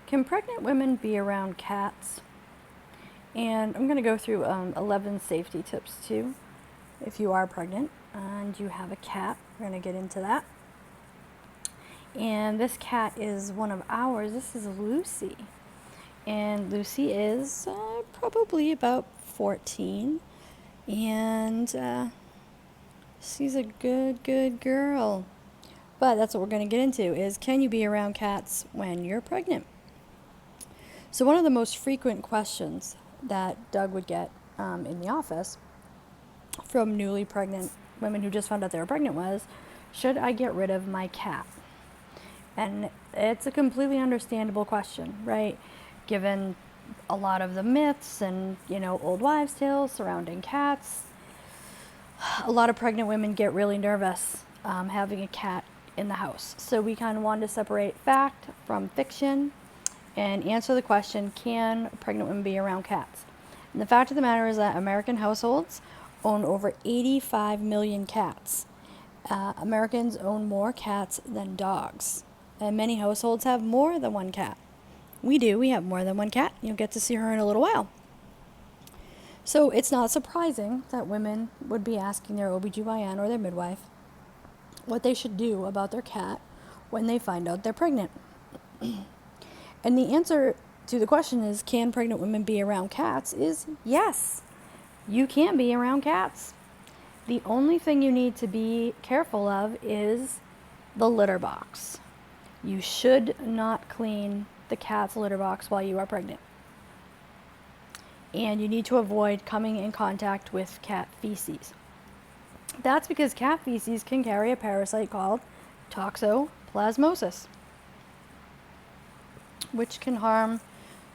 Can pregnant women be around cats? And I'm going to go through 11 safety tips too. If you are pregnant and you have a cat, we're going to get into that. And this cat is one of ours. This is Lucy. And Lucy is probably about 14. And she's a good girl. But that's what we're going to get into is, can you be around cats when you're pregnant? So one of the most frequent questions that Doug would get in the office from newly pregnant women who just found out they were pregnant was, should I get rid of my cat? And it's a completely understandable question, right? Given a lot of the myths and, old wives' tales surrounding cats, a lot of pregnant women get really nervous having a cat in the house. So we kind of wanted to separate fact from fiction and answer the question, can pregnant women be around cats? And the fact of the matter is that American households own over 85 million cats. Americans own more cats than dogs. And many households have more than one cat. We do. We have more than one cat. You'll get to see her in a little while. So it's not surprising that women would be asking their OBGYN or their midwife what they should do about their cat when they find out they're pregnant. And the answer to the question is, can pregnant women be around cats, is yes. You can be around cats. The only thing you need to be careful of is the litter box. You should not clean the cat's litter box while you are pregnant. And you need to avoid coming in contact with cat feces. That's because cat feces can carry a parasite called Toxoplasmosis, which can harm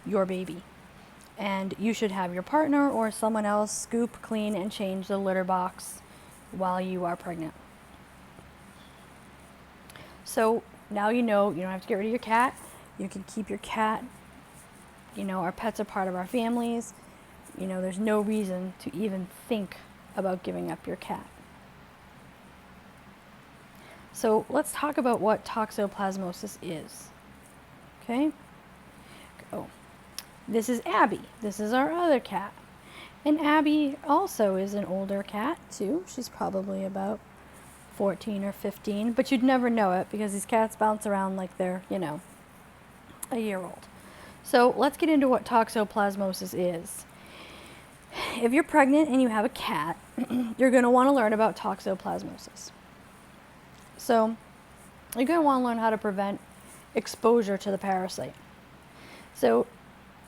your baby. And you should have your partner or someone else scoop, clean, and change the litter box while you are pregnant. So now you don't have to get rid of your cat. You can keep your cat. Our pets are part of our families. There's no reason to even think about giving up your cat. So let's talk about what toxoplasmosis is. Okay? Oh, this is Abby. This is our other cat. And Abby also is an older cat too. She's probably about 14 or 15, but you'd never know it because these cats bounce around like they're, a year old. So let's get into what toxoplasmosis is. If you're pregnant and you have a cat, you're going to want to learn about toxoplasmosis. So you're going to want to learn how to prevent exposure to the parasite. So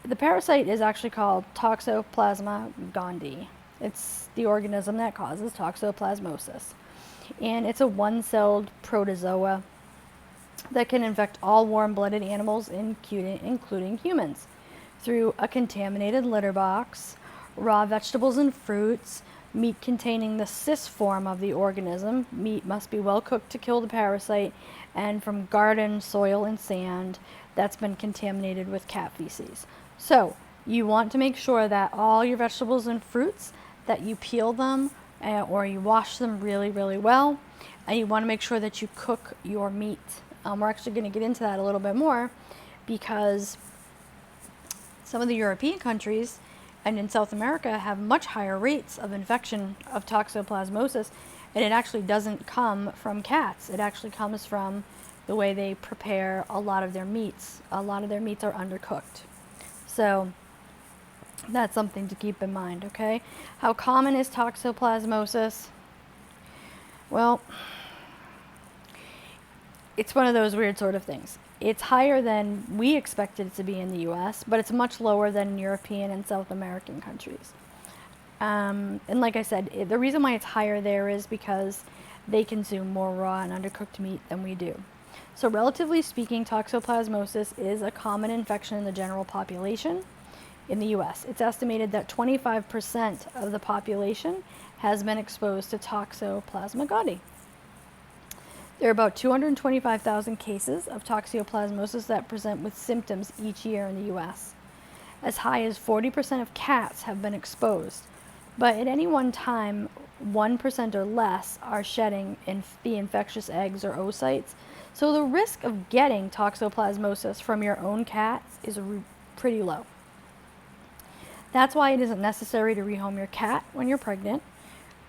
the parasite is actually called Toxoplasma gondii. It's the organism that causes toxoplasmosis. And it's a one-celled protozoa that can infect all warm-blooded animals, including humans, through a contaminated litter box, raw vegetables and fruits, meat containing the cis form of the organism. Meat must be well cooked to kill the parasite, and from garden, soil, and sand that's been contaminated with cat feces. So you want to make sure that all your vegetables and fruits, that you peel them or you wash them really, really well. And you want to make sure that you cook your meat. We're actually going to get into that a little bit more because some of the European countries and in South America have much higher rates of infection of toxoplasmosis, and it actually doesn't come from cats. It actually comes from the way they prepare a lot of their meats. A lot of their meats are undercooked. So that's something to keep in mind, okay? How common is toxoplasmosis? Well, it's one of those weird sort of things. It's higher than we expected it to be in the US, but it's much lower than in European and South American countries. And like I said, the reason why it's higher there is because they consume more raw and undercooked meat than we do. So relatively speaking, toxoplasmosis is a common infection in the general population in the US. It's estimated that 25% of the population has been exposed to Toxoplasma gondii. There are about 225,000 cases of toxoplasmosis that present with symptoms each year in the U.S. As high as 40% of cats have been exposed, but at any one time, 1% or less are shedding the infectious eggs or oocytes, So the risk of getting toxoplasmosis from your own cat is pretty low. That's why it isn't necessary to rehome your cat when you're pregnant,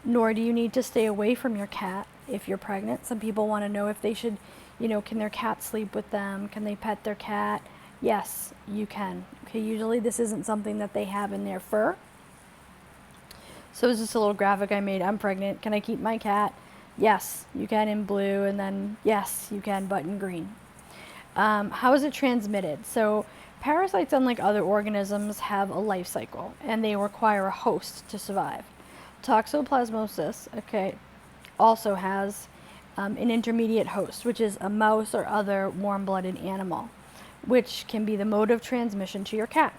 nor do you need to stay away from your cat if you're pregnant. Some people want to know if they should, can their cat sleep with them? Can they pet their cat? Yes, you can. Okay, usually this isn't something that they have in their fur. So it's just a little graphic I made. I'm pregnant. Can I keep my cat? Yes, you can in blue, and then yes, you can, but in green. How is it transmitted? So parasites, unlike other organisms, have a life cycle, and they require a host to survive. Toxoplasmosis, also has an intermediate host, which is a mouse or other warm-blooded animal, which can be the mode of transmission to your cat.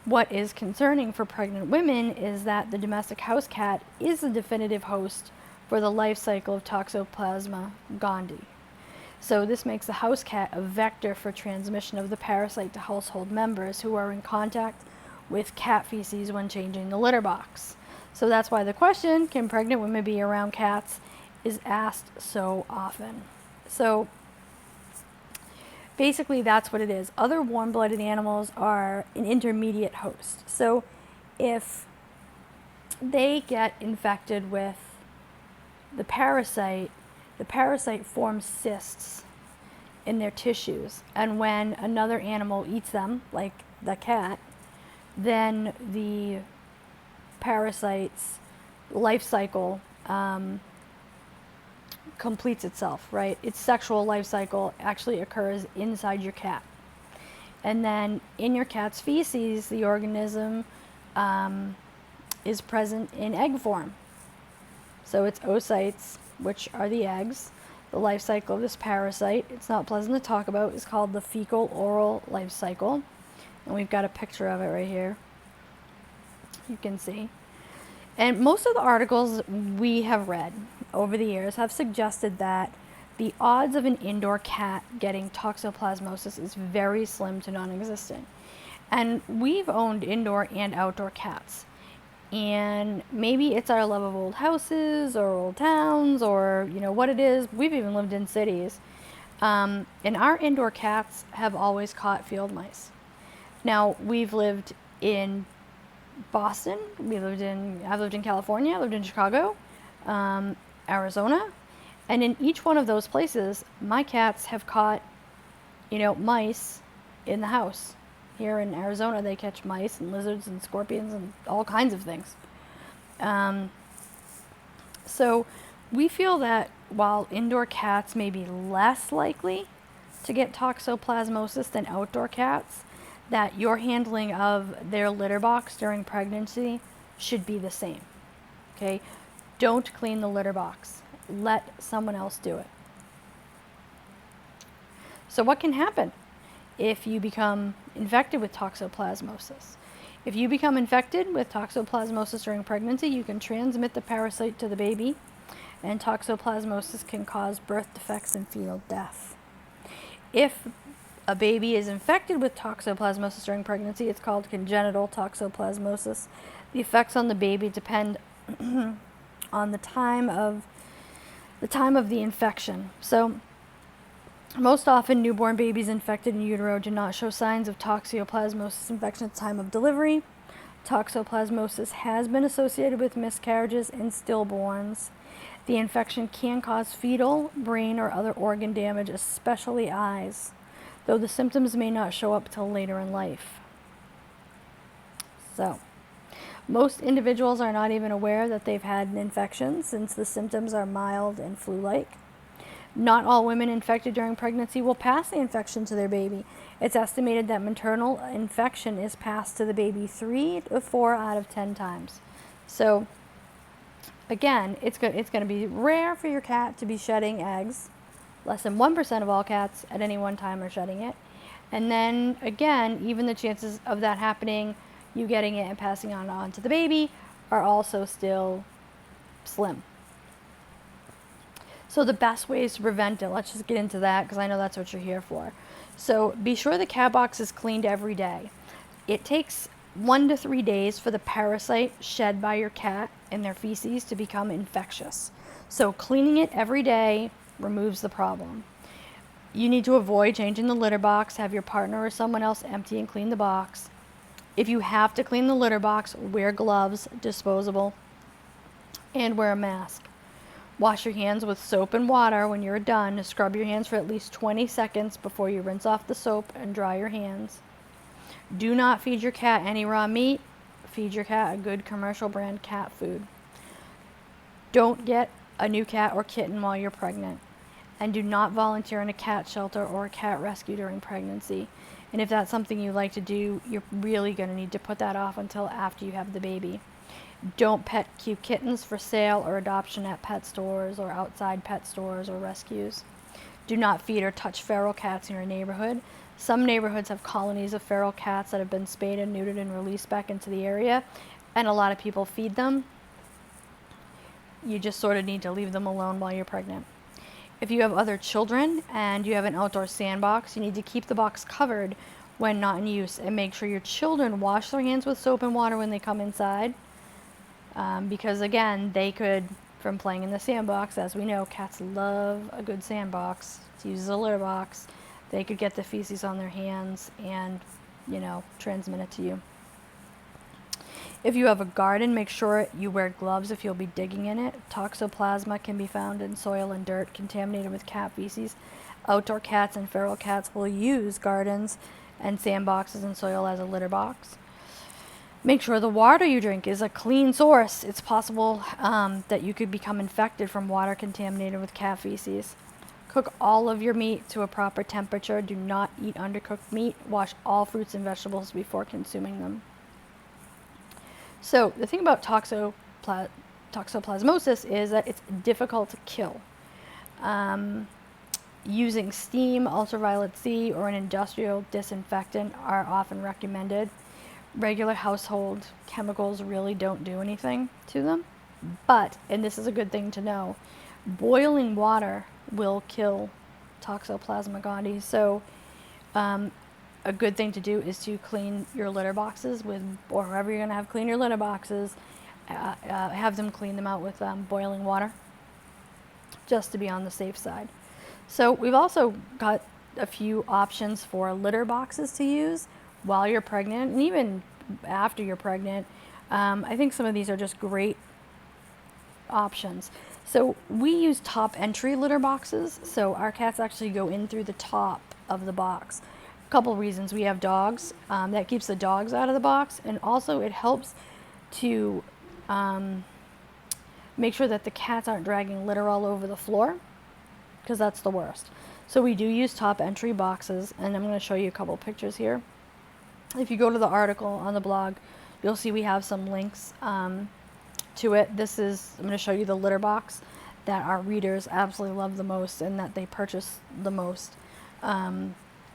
What is concerning for pregnant women is that the domestic house cat is the definitive host for the life cycle of Toxoplasma gondii. So this makes the house cat a vector for transmission of the parasite to household members who are in contact with cat feces when changing the litter box. So that's why the question, can pregnant women be around cats, is asked so often. So basically that's what it is. Other warm-blooded animals are an intermediate host. So if they get infected with the parasite forms cysts in their tissues, and when another animal eats them, like the cat, then the parasite's life cycle completes itself, right? Its sexual life cycle actually occurs inside your cat. And then in your cat's feces, the organism is present in egg form. So its oocytes, which are the eggs. The life cycle of this parasite, it's not pleasant to talk about, is called the fecal-oral life cycle. And we've got a picture of it right here. You can see. And most of the articles we have read over the years have suggested that the odds of an indoor cat getting toxoplasmosis is very slim to non-existent. And we've owned indoor and outdoor cats. And maybe it's our love of old houses or old towns or, what it is. We've even lived in cities. And our indoor cats have always caught field mice. Now, we've lived in Boston, I've lived in California, I lived in Chicago, Arizona, and in each one of those places, my cats have caught, mice in the house. Here in Arizona, they catch mice and lizards and scorpions and all kinds of things. So we feel that while indoor cats may be less likely to get toxoplasmosis than outdoor cats, that your handling of their litter box during pregnancy should be the same. Okay? Don't clean the litter box. Let someone else do it. So what can happen if you become infected with toxoplasmosis? If you become infected with toxoplasmosis during pregnancy, you can transmit the parasite to the baby, and toxoplasmosis can cause birth defects and fetal death. If a baby is infected with toxoplasmosis during pregnancy, it's called congenital toxoplasmosis. The effects on the baby depend on the time of the infection. So most often, newborn babies infected in utero do not show signs of toxoplasmosis infection at the time of delivery. Toxoplasmosis has been associated with miscarriages in stillborns. The infection can cause fetal, brain, or other organ damage, especially eyes, though the symptoms may not show up till later in life. So, most individuals are not even aware that they've had an infection since the symptoms are mild and flu-like. Not all women infected during pregnancy will pass the infection to their baby. It's estimated that maternal infection is passed to the baby 3 to 4 out of 10 times. So, again, it's going to be rare for your cat to be shedding eggs. Less than 1% of all cats at any one time are shedding it. And then, again, even the chances of that happening, you getting it and passing it on to the baby, are also still slim. So the best ways to prevent it, let's just get into that because I know that's what you're here for. So be sure the cat box is cleaned every day. It takes 1 to 3 days for the parasite shed by your cat and their feces to become infectious. So cleaning it every day removes the problem. You need to avoid changing the litter box. Have your partner or someone else empty and clean the box. If you have to clean the litter box, wear gloves, disposable, and wear a mask. Wash your hands with soap and water when you're done. Scrub your hands for at least 20 seconds before you rinse off the soap and dry your hands. Do not feed your cat any raw meat. Feed your cat a good commercial brand cat food. Don't get a new cat or kitten while you're pregnant. And do not volunteer in a cat shelter or a cat rescue during pregnancy. And if that's something you like to do, you're really going to need to put that off until after you have the baby. Don't pet cute kittens for sale or adoption at pet stores or outside pet stores or rescues. Do not feed or touch feral cats in your neighborhood. Some neighborhoods have colonies of feral cats that have been spayed and neutered and released back into the area, and a lot of people feed them. You just sort of need to leave them alone while you're pregnant. If you have other children and you have an outdoor sandbox, you need to keep the box covered when not in use and make sure your children wash their hands with soap and water when they come inside. Because again, they could, from playing in the sandbox, as we know, cats love a good sandbox. It's used as a litter box. They could get the feces on their hands and, transmit it to you. If you have a garden, make sure you wear gloves if you'll be digging in it. Toxoplasma can be found in soil and dirt contaminated with cat feces. Outdoor cats and feral cats will use gardens and sandboxes and soil as a litter box. Make sure the water you drink is a clean source. It's possible that you could become infected from water contaminated with cat feces. Cook all of your meat to a proper temperature. Do not eat undercooked meat. Wash all fruits and vegetables before consuming them. So the thing about toxoplasmosis is that it's difficult to kill. Using steam, ultraviolet C, or an industrial disinfectant are often recommended. Regular household chemicals really don't do anything to them. But, and this is a good thing to know, boiling water will kill Toxoplasma gondii. So a good thing to do is to clean your litter boxes with, or whoever you're going to have clean your litter boxes, have them clean them out with boiling water, just to be on the safe side. So we've also got a few options for litter boxes to use while you're pregnant and even after you're pregnant. I think some of these are just great options. So we use top entry litter boxes. So our cats actually go in through the top of the box. Couple reasons. We have dogs. That keeps the dogs out of the box, and also it helps to make sure that the cats aren't dragging litter all over the floor, because that's the worst. So we do use top entry boxes, and I'm going to show you a couple pictures here. If you go to the article on the blog, you'll see we have some links to it. I'm going to show you the litter box that our readers absolutely love the most and that they purchase the most.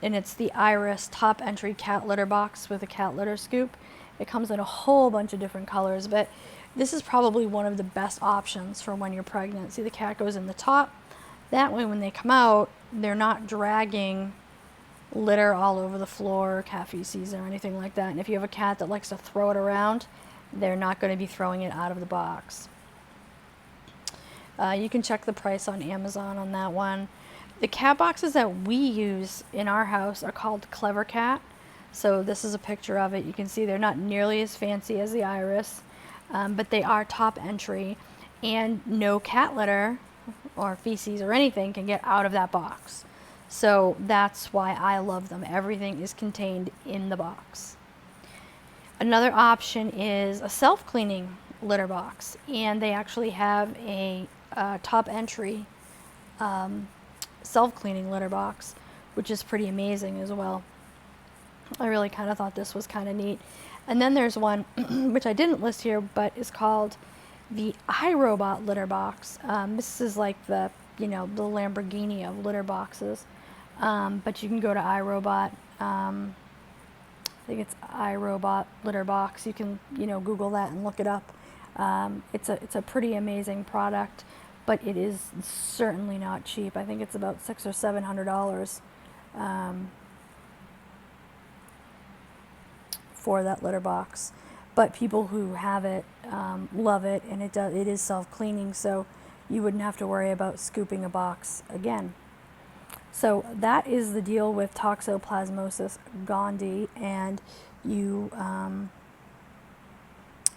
And it's the Iris top entry cat litter box with a cat litter scoop. It comes in a whole bunch of different colors, but this is probably one of the best options for when you're pregnant. See, the cat goes in the top. That way when they come out, they're not dragging litter all over the floor, cat feces or anything like that. And if you have a cat that likes to throw it around, they're not going to be throwing it out of the box. You can check the price on Amazon on that one. The cat boxes that we use in our house are called Clever Cat. So this is a picture of it. You can see they're not nearly as fancy as the Iris, but they are top entry, and no cat litter or feces or anything can get out of that box. So that's why I love them. Everything is contained in the box. Another option is a self-cleaning litter box, and they actually have a top entry self-cleaning litter box, which is pretty amazing as well. I really kind of thought this was kind of neat. And then there's one which I didn't list here, but is called the iRobot litter box. This is like the the Lamborghini of litter boxes. But you can go to iRobot. I think it's iRobot litter box. You can Google that and look it up. It's a pretty amazing product, but it is certainly not cheap. I think it's about $600 or $700 for that litter box. But people who have it love it, and it is self-cleaning. So you wouldn't have to worry about scooping a box again. So that is the deal with Toxoplasmosis gondii, and you,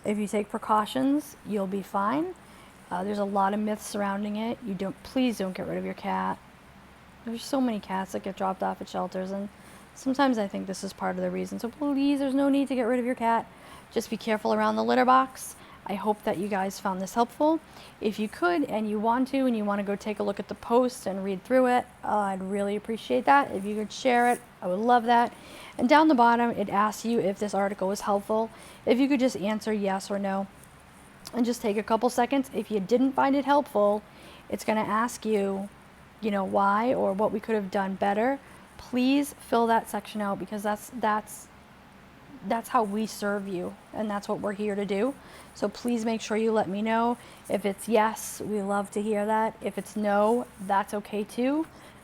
if you take precautions, you'll be fine. There's a lot of myths surrounding it. Please don't get rid of your cat. There's so many cats that get dropped off at shelters, and sometimes I think this is part of the reason. So please, there's no need to get rid of your cat. Just be careful around the litter box. I hope that you guys found this helpful. If you could and you want to go take a look at the post and read through it, I'd really appreciate that. If you could share it, I would love that. And down the bottom, it asks you if this article was helpful. If you could just answer yes or no, and just take a couple seconds. If you didn't find it helpful, it's going to ask you, why or what we could have done better. Please fill that section out, because that's how we serve you, and that's what we're here to do. So please make sure you let me know. If it's yes, we love to hear that. If it's no, that's okay too.